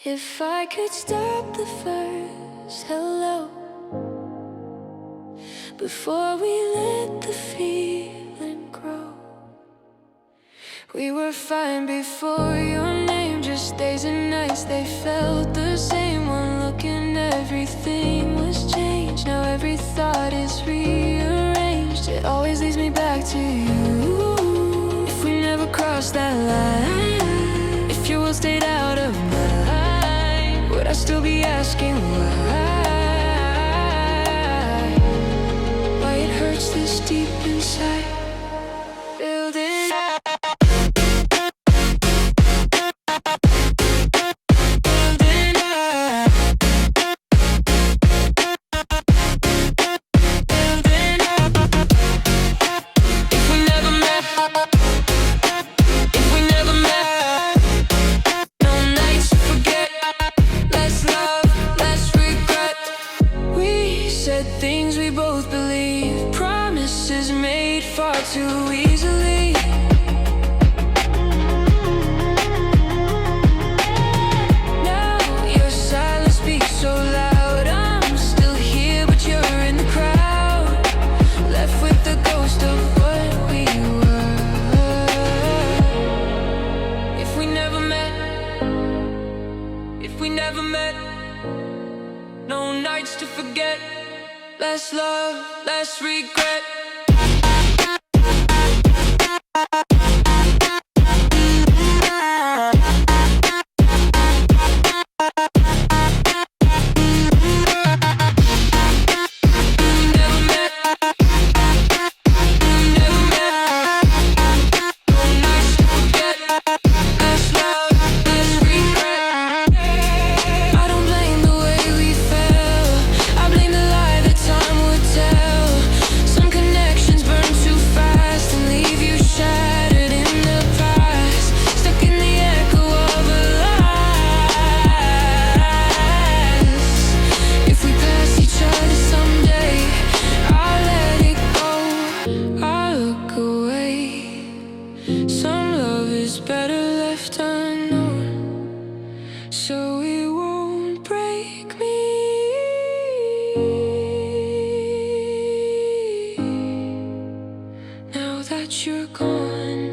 If I could stop the first hello before we let the feeling grow. We were fine before your name, just days and nights they felt the same. One look and everything was changed. Now every thought is rearranged. It always leads me back to you. If we never crossed that line, if your world stayed out of mine, would I still be asking why it hurts this deep inside? Building up. Things we both believe, promises made far too easily. Now your silence speaks so loud. I'm still here, but you're in the crowd, left with the ghost of what we were. If we never met, if we never met, no nights to forget. Less love, less regret. Better left unknown, so it won't break me. Now that you're gone.